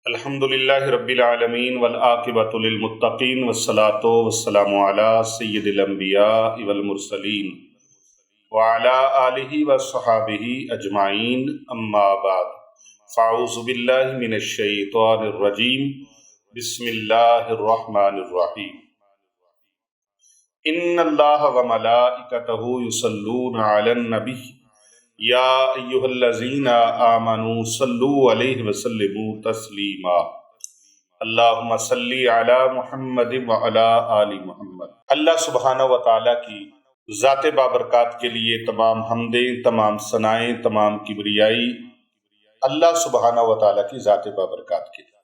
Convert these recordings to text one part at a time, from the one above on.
الحمدللہ رب العالمین والعاقبۃ للمتقین والصلاۃ والسلام علی سید الانبیاء والمرسلین وعلی آلہ وصحابہ اجمعین اما بعد فاعوذ باللہ من الشیطان الرجیم بسم اللہ الرحمن الرحیم ان اللہ وملائکتہ یصلون علی النبی یا ایہا الذین آمنوا صلوا علیہ وسلموا تسلیما اللہم صلی علی محمد وعلی آل محمد۔ اللہ سبحانہ و تعالیٰ کی ذات بابرکات کے لیے تمام حمدیں، تمام ثنائیں، تمام کبریائی اللہ سبحانہ و تعالیٰ کی ذات بابرکات کے لیے۔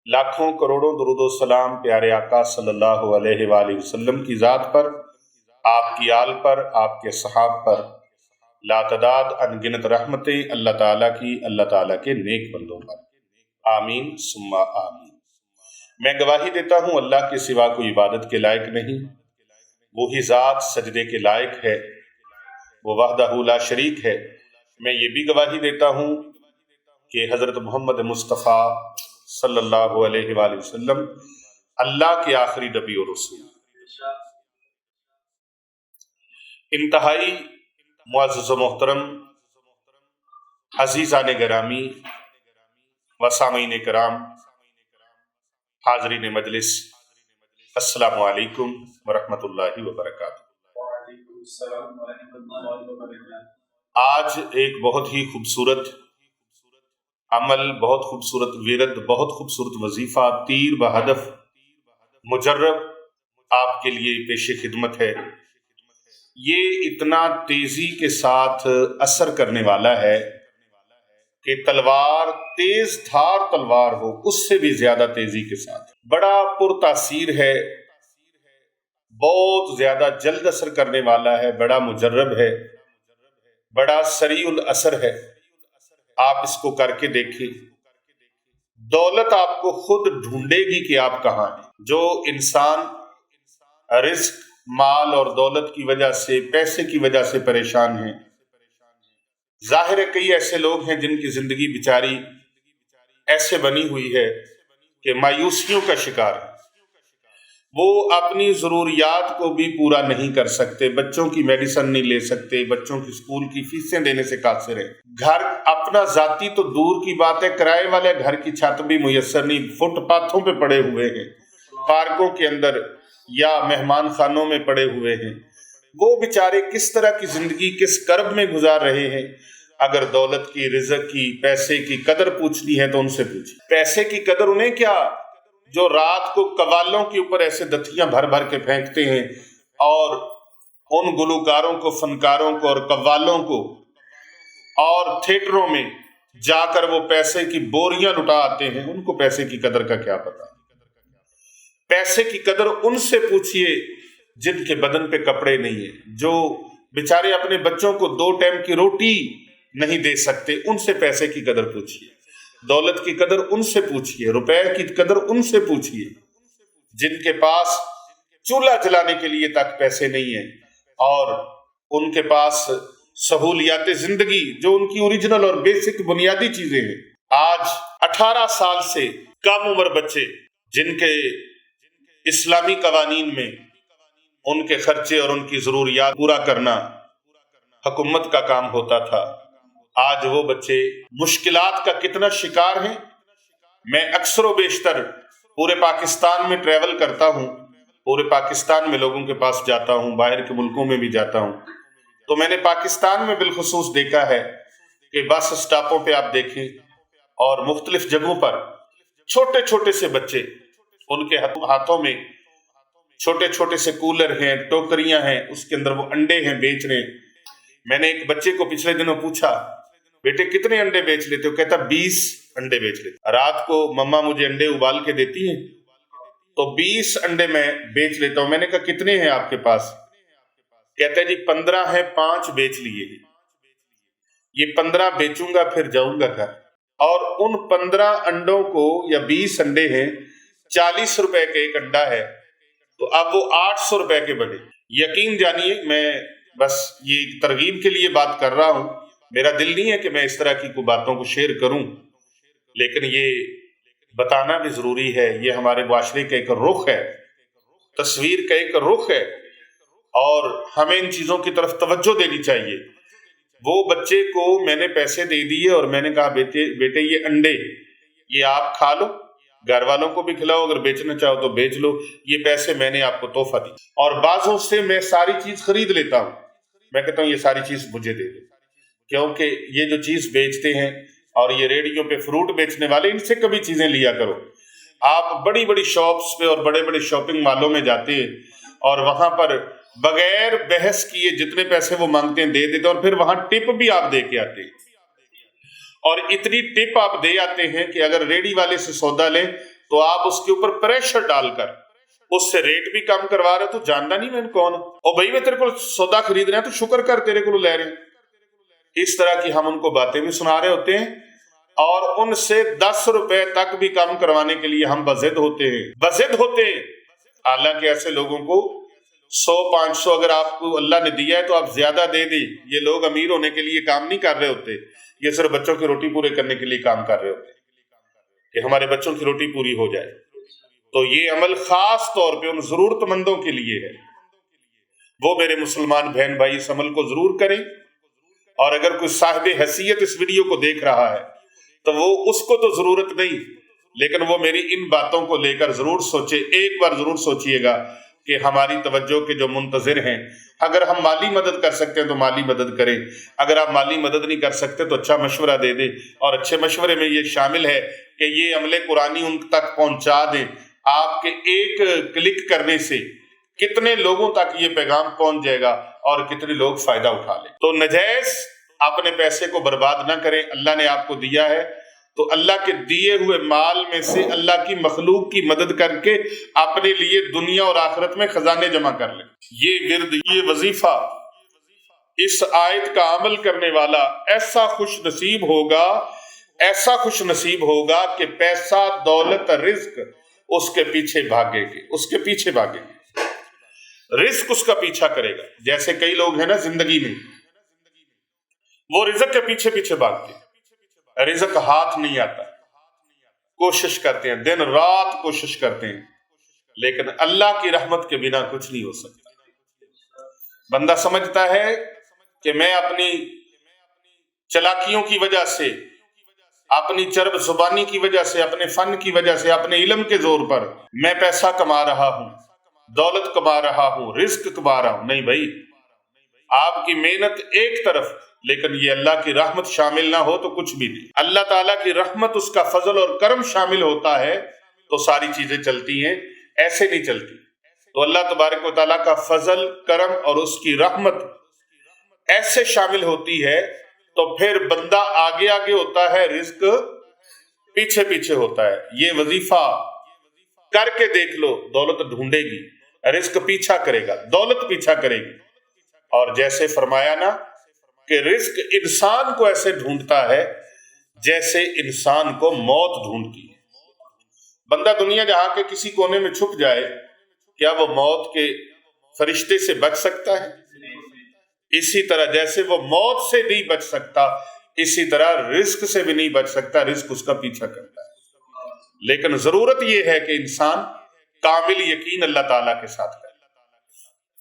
لاکھوں کروڑوں درود و سلام پیارے آقا صلی اللہ علیہ وآلہ وسلم کی ذات پر، آپ کی آل پر، آپ کے صحاب پر لاتعداد انگنت رحمتیں اللہ تعالیٰ کی، اللہ تعالیٰ کے نیک بندوں پر، آمین ثم آمین۔ میں گواہی دیتا ہوں اللہ کے سوا کوئی عبادت کے لائق نہیں، وہی ذات سجدے کے لائق ہے، وہ وحدہ لا شریک ہے۔ میں یہ بھی گواہی دیتا ہوں کہ حضرت محمد مصطفیٰ صلی اللہ علیہ وآلہ وسلم اللہ کے آخری نبی اور رسول۔ انتہائی معزز و محترم عزیزان گرامی و سامعین کرام، حاضرین مجلس، السلام علیکم ورحمۃ اللہ وبرکاتہ۔ آج ایک بہت ہی خوبصورت عمل، بہت خوبصورت ورد، بہت خوبصورت وظیفہ، تیر بہدف مجرب آپ کے لیے پیش خدمت ہے۔ یہ اتنا تیزی کے ساتھ اثر کرنے والا ہے کہ تلوار، تیز دھار تلوار ہو اس سے بھی زیادہ تیزی کے ساتھ، بڑا پرتاثیر ہے، بہت زیادہ جلد اثر کرنے والا ہے، بڑا مجرب ہے، بڑا سریع الاثر ہے۔ آپ اس کو کر کے دیکھیں، دولت آپ کو خود ڈھونڈے گی کہ آپ کہاں ہیں۔ جو انسان رزق، مال اور دولت کی وجہ سے، پیسے کی وجہ سے پریشان ہیں، ظاہر ہے کئی ایسے لوگ ہیں جن کی زندگی بیچاری ایسے بنی ہوئی ہے کہ مایوسیوں کا شکار ہے، وہ اپنی ضروریات کو بھی پورا نہیں کر سکتے، بچوں کی میڈیسن نہیں لے سکتے، بچوں کی اسکول کی فیسیں دینے سے قاصر ہیں، گھر اپنا ذاتی تو دور کی بات ہے، کرائے والے گھر کی چھت بھی میسر نہیں، فٹ پاتھوں پہ پڑے ہوئے ہیں، پارکوں کے اندر یا مہمان خانوں میں پڑے ہوئے ہیں۔ وہ بیچارے کس طرح کی زندگی، کس کرب میں گزار رہے ہیں۔ اگر دولت کی، رزق کی، پیسے کی قدر پوچھنی ہے تو ان سے پوچھیں۔ پیسے کی قدر انہیں کیا جو رات کو قوالوں کے اوپر ایسے دتیاں بھر بھر کے پھینکتے ہیں اور ان گلوکاروں کو، فنکاروں کو اور قوالوں کو، اور تھیٹروں میں جا کر وہ پیسے کی بوریاں لٹا آتے ہیں، ان کو پیسے کی قدر کا کیا پتا۔ پیسے کی قدر ان سے پوچھئے جن کے بدن پہ کپڑے نہیں ہیں، جو بیچارے اپنے بچوں کو 2 ٹائم کی روٹی نہیں دے سکتے، ان سے پیسے کی قدر پوچھئے۔ دولت کی قدر ان سے پوچھئے، روپے کی قدر ان سے پوچھئے جن کے پاس چولہا جلانے کے لیے تک پیسے نہیں ہیں، اور ان کے پاس سہولیات زندگی جو ان کی اوریجنل اور بیسک بنیادی چیزیں ہیں۔ آج 18 سال سے کم عمر بچے جن کے اسلامی قوانین میں ان کے خرچے اور ان کی ضروریات پورا کرنا حکومت کا کام ہوتا تھا، آج وہ بچے مشکلات کا کتنا شکار ہیں۔ میں اکثر و بیشتر پورے پاکستان میں ٹریول کرتا ہوں، پورے پاکستان میں لوگوں کے پاس جاتا ہوں، باہر کے ملکوں میں بھی جاتا ہوں، تو میں نے پاکستان میں بالخصوص دیکھا ہے کہ بس اسٹاپوں پہ آپ دیکھیں اور مختلف جگہوں پر چھوٹے چھوٹے سے بچے، ان کے ہاتھوں میں چھوٹے چھوٹے سے کولر ہیں، ٹوکریاں ہیں، اس کے اندر وہ انڈے ہیں بیچ رہے ہیں۔ میں نے ایک بچے کو پچھلے دنوں پوچھا، بیٹے کتنے انڈے بیچ لیتے ہو؟ کہتا 20 انڈے بیچ لیتے، رات کو مما مجھے انڈے ابال کے دیتی ہیں تو 20 انڈے میں بیچ لیتا ہوں۔ میں نے کہا کتنے ہیں آپ کے پاس؟ کہتا ہے جی 15 ہیں، 5 بیچ لیے، یہ 15 بیچوں گا پھر جاؤں گا گھر، اور ان 15 انڈوں کو، یا 20 انڈے ہیں، 40 روپے کا ایک انڈا ہے، تو اب وہ 800 روپے کے بنے۔ یقین جانیے میں بس یہ ترغیب کے لیے بات کر رہا ہوں، میرا دل نہیں ہے کہ میں اس طرح کی کوئی باتوں کو شیئر کروں، لیکن یہ بتانا بھی ضروری ہے، یہ ہمارے معاشرے کا ایک رخ ہے، تصویر کا ایک رخ ہے، اور ہمیں ان چیزوں کی طرف توجہ دینی چاہیے۔ وہ بچے کو میں نے پیسے دے دیے اور میں نے کہا بیٹے یہ انڈے یہ آپ کھا لو، گھر والوں کو بھی کھلاؤ، اگر بیچنا چاہو تو بیچ لو، یہ پیسے میں نے آپ کو تحفہ دی۔ اور بعضوں سے میں ساری چیز خرید لیتا ہوں، میں کہتا ہوں یہ ساری چیز مجھے دے دو، کیونکہ یہ جو چیز بیچتے ہیں اور یہ ریڑیوں پہ فروٹ بیچنے والے، ان سے کبھی چیزیں لیا کرو۔ آپ بڑی بڑی شاپس پہ اور بڑے بڑے شاپنگ مالوں میں جاتے ہیں اور وہاں پر بغیر بحث کیے جتنے پیسے وہ مانگتے ہیں دے دیتے ہیں، اور پھر وہاں ٹپ بھی آپ دے کے آتے ہیں، اور اتنی ٹپ آپ دے آتے ہیں کہ اگر ریڑی والے سے سودا لیں تو آپ اس کے اوپر پریشر ڈال کر اس سے ریٹ بھی کم کروا رہے، تو جاننا نہیں میں کون، اور بھائی میں تیرے کو سودا خرید رہے ہیں تو شکر کر تیرے کو لے رہے ہیں۔ اس طرح کی ہم ان کو باتیں بھی سنا رہے ہوتے ہیں، اور ان سے 10 روپے تک بھی کم کروانے کے لیے ہم بضد ہوتے ہیں۔ حالانکہ ایسے لوگوں کو 100-500 اگر آپ کو اللہ نے دیا ہے تو آپ زیادہ دے دیں، یہ لوگ امیر ہونے کے لیے کام نہیں کر رہے ہوتے، یہ صرف بچوں کی روٹی پورے کرنے کے لیے کام کر رہے ہوتے کہ ہمارے بچوں کی روٹی پوری ہو جائے۔ تو یہ عمل خاص طور پہ ان ضرورت مندوں کے لیے ہے، وہ میرے مسلمان بہن بھائی اس عمل کو ضرور کریں، اور اگر کوئی صاحب حیثیت اس ویڈیو کو دیکھ رہا ہے تو وہ اس کو تو ضرورت نہیں، لیکن وہ میری ان باتوں کو لے کر ضرور سوچے، ایک بار ضرور سوچئے گا کہ ہماری توجہ کے جو منتظر ہیں، اگر ہم مالی مدد کر سکتے ہیں تو مالی مدد کریں، اگر آپ مالی مدد نہیں کر سکتے تو اچھا مشورہ دے دیں، اور اچھے مشورے میں یہ شامل ہے کہ یہ عمل قرآنی ان تک پہنچا دیں۔ آپ کے ایک کلک کرنے سے کتنے لوگوں تک یہ پیغام پہنچ جائے گا اور کتنے لوگ فائدہ اٹھا لیں۔ تو نجائز اپنے پیسے کو برباد نہ کریں، اللہ نے آپ کو دیا ہے تو اللہ کے دیے ہوئے مال میں سے اللہ کی مخلوق کی مدد کر کے اپنے لیے دنیا اور آخرت میں خزانے جمع کر لیں۔ یہ ورد، یہ وظیفہ، اس آیت کا عمل کرنے والا ایسا خوش نصیب ہوگا کہ پیسہ، دولت، رزق اس کے پیچھے بھاگے گے، رزق اس کا پیچھا کرے گا۔ جیسے کئی لوگ ہیں نا زندگی میں، وہ رزق کے پیچھے بھاگتے ہیں، رزق ہاتھ نہیں آتا، کوشش کرتے ہیں، دن رات کوشش کرتے ہیں، لیکن اللہ کی رحمت کے بنا کچھ نہیں ہو سکتا۔ بندہ سمجھتا ہے کہ میں اپنی چلاکیوں کی وجہ سے، اپنی چرب زبانی کی وجہ سے، اپنے فن کی وجہ سے، اپنے علم کے زور پر میں پیسہ کما رہا ہوں، دولت کما رہا ہوں، رزق کما رہا ہوں۔ نہیں بھائی، آپ کی محنت ایک طرف، لیکن یہ اللہ کی رحمت شامل نہ ہو تو کچھ بھی نہیں۔ اللہ تعالیٰ کی رحمت، اس کا فضل اور کرم شامل ہوتا ہے تو ساری چیزیں چلتی ہیں، ایسے نہیں چلتی۔ تو اللہ تبارک و تعالیٰ کا فضل، کرم اور اس کی رحمت ایسے شامل ہوتی ہے تو پھر بندہ آگے آگے ہوتا ہے، رزق پیچھے ہوتا ہے۔ یہ وظیفہ کر کے دیکھ لو، دولت ڈھونڈے گی، رزق پیچھا کرے گا، دولت پیچھا کرے گی۔ اور جیسے فرمایا نا کہ رزق انسان کو ایسے ڈھونڈتا ہے جیسے انسان کو موت ڈھونڈتی ہے۔ بندہ دنیا جہاں کے کسی کونے میں چھپ جائے، کیا وہ موت کے فرشتے سے بچ سکتا ہے؟ اسی طرح جیسے وہ موت سے نہیں بچ سکتا، اسی طرح رزق سے بھی نہیں بچ سکتا، رزق اس کا پیچھا کرتا ہے۔ لیکن ضرورت یہ ہے کہ انسان کامل یقین اللہ تعالیٰ کے ساتھ کرے۔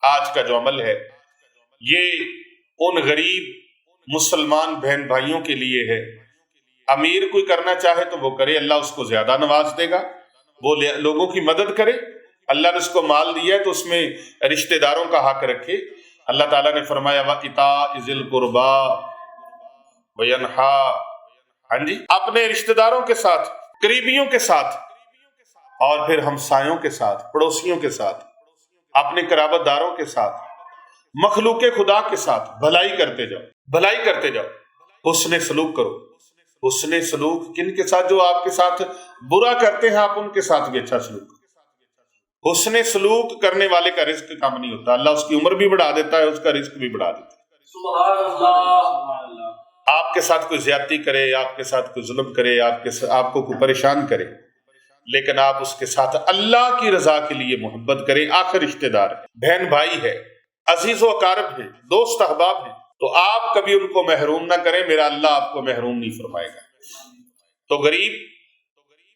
آج کا جو عمل ہے یہ ان غریب مسلمان بہن بھائیوں کے لیے ہے۔ امیر کوئی کرنا چاہے تو وہ کرے، اللہ اس کو زیادہ نواز دے گا، وہ لوگوں کی مدد کرے۔ اللہ نے اس کو مال دیا ہے تو اس میں رشتہ داروں کا حق رکھے۔ اللہ تعالیٰ نے فرمایا وَإِتَاءِ ذِي الْقُرْبَى وَيَنْهَا، اپنے رشتہ داروں کے ساتھ، قریبیوں کے ساتھ، اور پھر ہمسایوں کے ساتھ، پڑوسیوں کے ساتھ، اپنے قرابت داروں کے ساتھ، مخلوق خدا کے ساتھ بھلائی کرتے جاؤ، حسن سلوک کرو۔ حسن سلوک کن کے ساتھ؟ جو آپ کے ساتھ برا کرتے ہیں آپ ان کے ساتھ بھی اچھا سلوک کرو۔ حسن سلوک کرنے والے کا رزق کم نہیں ہوتا، اللہ اس کی عمر بھی بڑھا دیتا ہے، اس کا رزق بھی بڑھا دیتا ہے۔ سبحان اللہ۔ آپ کے ساتھ کوئی زیادتی کرے، آپ کے ساتھ کوئی ظلم کرے، آپ کو کوئی پریشان کرے، لیکن آپ اس کے ساتھ اللہ کی رضا کے لیے محبت کریں۔ آخر رشتہ دار ہے، بہن بھائی ہے، عزیز و اقارب ہیں، دوست احباب ہیں، تو آپ کبھی ان کو محروم نہ کریں، میرا اللہ آپ کو محروم نہیں فرمائے گا۔ تو غریب،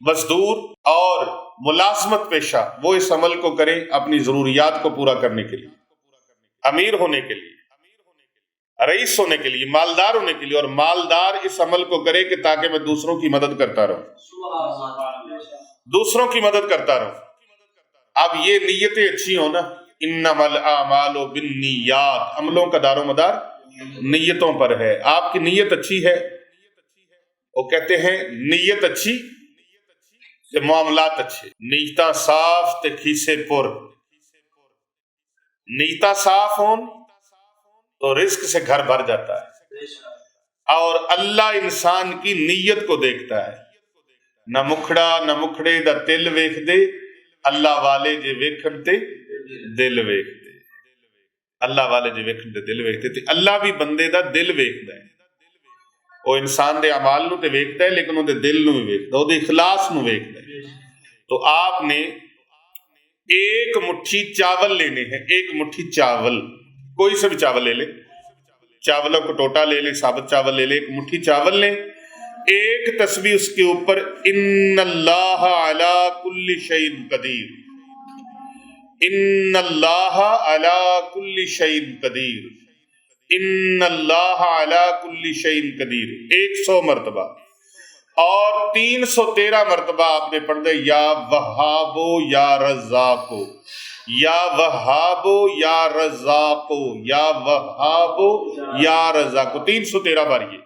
مزدور اور ملازمت پیشہ وہ اس عمل کو کریں اپنی ضروریات کو پورا کرنے کے لیے، امیر ہونے کے لیے، رئیس ہونے کے لیے، مالدار ہونے کے لیے، اور مالدار اس عمل کو کرے کہ تاکہ میں دوسروں کی مدد کرتا رہوں، دوسروں کی مدد کرتا رہوں۔ اب یہ نیتیں اچھی ہوں نا، انما الاعمال بالنیات، عملوں کا دار و مدار نیتوں پر ہے۔ آپ کی نیت اچھی ہے، وہ کہتے ہیں نیت اچھی تے معاملات اچھے، نیتاں صاف تے کھیسے پر، نیتاں صاف ہون تو رزق سے گھر بھر جاتا ہے، اور اللہ انسان کی نیت کو دیکھتا ہے۔ نہ مکھڑا نہ مکھڑے دا دل ویکھ دے، اللہ والے جے ویکھن تے دل ویکھ دے، اللہ والے جے ویکھن تے دل ویکھ دے، تے اللہ بھی بندے دا دل ویکھدا ہے۔ وہ انسان دے اعمال نو تے ویکھدا ہے لیکن وہ دے دل نو بھی ویکھدا ہے، وہ دے اخلاص نو ویکھدا ہے۔ تو آپ نے ایک مٹھی چاول لینے ہیں، ایک مٹھی چاول، کوئی سے بھی چاول لے لیں، چاولوں کو ٹوٹا لے لیں، ثابت چاول لے لیں، ایک مٹھی چاول لیں، ایک تسبیح اس کے اوپر ان اللہ علی کل شیء قدیر، ان اللہ علی کل شیء قدیر، ان اللہ علی کل شیء قدیر 100 مرتبہ، اور 313 مرتبہ آپ نے پڑھ دے یا وہابو یا رزاقو، یا وہابو یا رزاقو، یا وہابو یا رزاقو، 313 بار یہ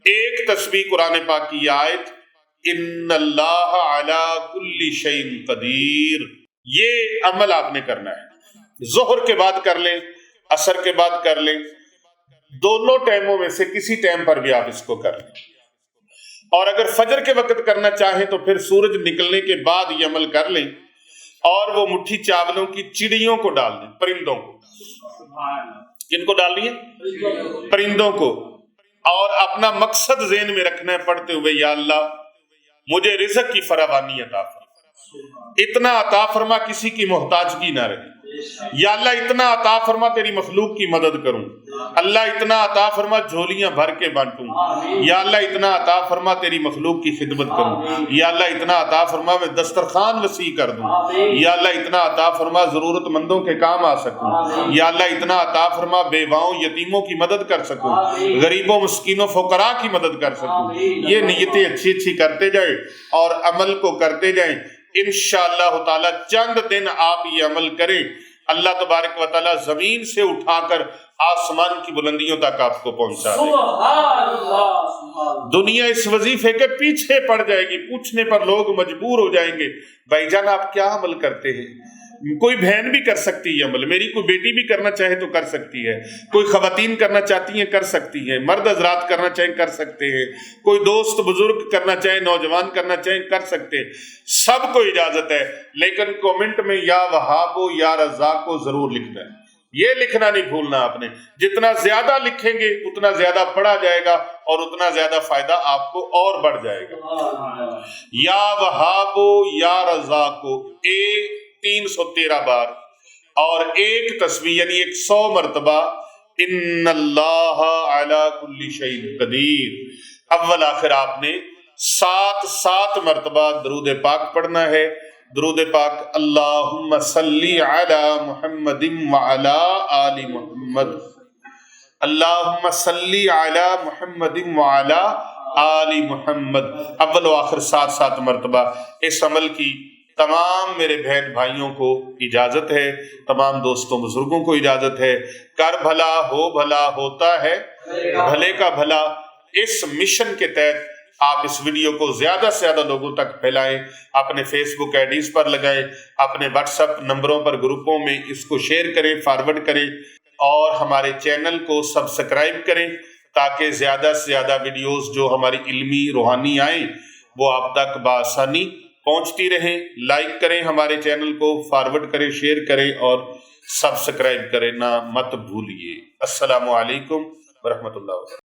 ایک تسبیح قرآن پاک کی آیت ان اللہ علی کل شیء قدیر، یہ عمل آپ نے کرنا ہے۔ ظہر کے بعد کر لیں، عصر کے بعد کر لیں، دونوں ٹائموں میں سے کسی ٹائم پر بھی آپ اس کو کر لیں، اور اگر فجر کے وقت کرنا چاہیں تو پھر سورج نکلنے کے بعد یہ عمل کر لیں، اور وہ مٹھی چاولوں کی چڑیوں کو ڈال دیں، پرندوں کو۔ کن کو ڈال دیے؟ پرندوں کو۔ اور اپنا مقصد ذہن میں رکھنا ہے پڑھتے ہوئے یا اللہ مجھے رزق کی فراوانی عطا فرما، اتنا عطا فرما کسی کی محتاجگی نہ رہے، یا اللہ اتنا عطا فرما تیری مخلوق کی مدد کروں، اللہ اتنا عطا فرما جھولیاں بھر کے بانٹوں، یا اللہ اتنا عطا فرما تیری مخلوق کی خدمت کروں، یا اللہ اتنا عطا فرما میں دسترخوان وسیع کر دوں، یا اللہ اتنا عطا فرما ضرورت مندوں کے کام آ سکوں، یا اللہ اتنا عطا فرما بیواؤں یتیموں کی مدد کر سکوں، غریبوں مسکینوں فقراء کی مدد کر سکوں۔ یہ نیتیں اچھی اچھی کرتے جائیں اور عمل کو کرتے جائیں، انشاءاللہ تعالی چند دن آپ یہ عمل کریں، اللہ تبارک و تعالی زمین سے اٹھا کر آسمان کی بلندیوں تک آپ کو پہنچا دے گا۔ دنیا اس وظیفے کے پیچھے پڑ جائے گی، پوچھنے پر لوگ مجبور ہو جائیں گے بھائی جان آپ کیا عمل کرتے ہیں؟ کوئی بہن بھی کر سکتی ہے عمل، میری کوئی بیٹی بھی کرنا چاہے تو کر سکتی ہے، کوئی خواتین کرنا چاہتی ہیں کر سکتی ہیں، مرد حضرات کرنا چاہیں کر سکتے ہیں، کوئی دوست بزرگ کرنا چاہے، نوجوان کرنا چاہیں کر سکتے ہیں، سب کو اجازت ہے، لیکن کومنٹ میں یا وہابو یا رزاقو ضرور لکھنا ہے۔ یہ لکھنا نہیں بھولنا آپ نے، جتنا زیادہ لکھیں گے اتنا زیادہ پڑھا جائے گا اور اتنا زیادہ فائدہ آپ کو اور بڑھ جائے گا۔ یا وہابو یا رزاقو 313 بار، اور ایک تسبیح یعنی 100 مرتبہ ان اللہ علی کل شیء قدیر۔ اول آخر آپ نے 7 مرتبہ درود پاک پڑھنا ہے۔ درود پاک اللہم صلی علی محمد وعلی آل محمد، اللہم صلی علی محمد وعلی آل محمد، اول و آخر 7 مرتبہ۔ اس عمل کی تمام میرے بہن بھائیوں کو اجازت ہے، تمام دوستوں بزرگوں کو اجازت ہے۔ کر بھلا ہو بھلا ہوتا ہے بھلے کا بھلا، اس مشن کے تحت آپ اس ویڈیو کو زیادہ سے زیادہ لوگوں تک پھیلائیں، اپنے فیس بک آئی ڈیز پر لگائیں، اپنے واٹس ایپ نمبروں پر گروپوں میں اس کو شیئر کریں، فارورڈ کریں، اور ہمارے چینل کو سبسکرائب کریں تاکہ زیادہ سے زیادہ ویڈیوز جو ہماری علمی روحانی آئیں وہ آپ تک بآسانی پہنچتی رہیں۔ لائک کریں ہمارے چینل کو، فارورڈ کریں، شیئر کریں اور سبسکرائب کریں نہ مت بھولیے۔ السلام علیکم ورحمۃ اللہ وبرکاتہ۔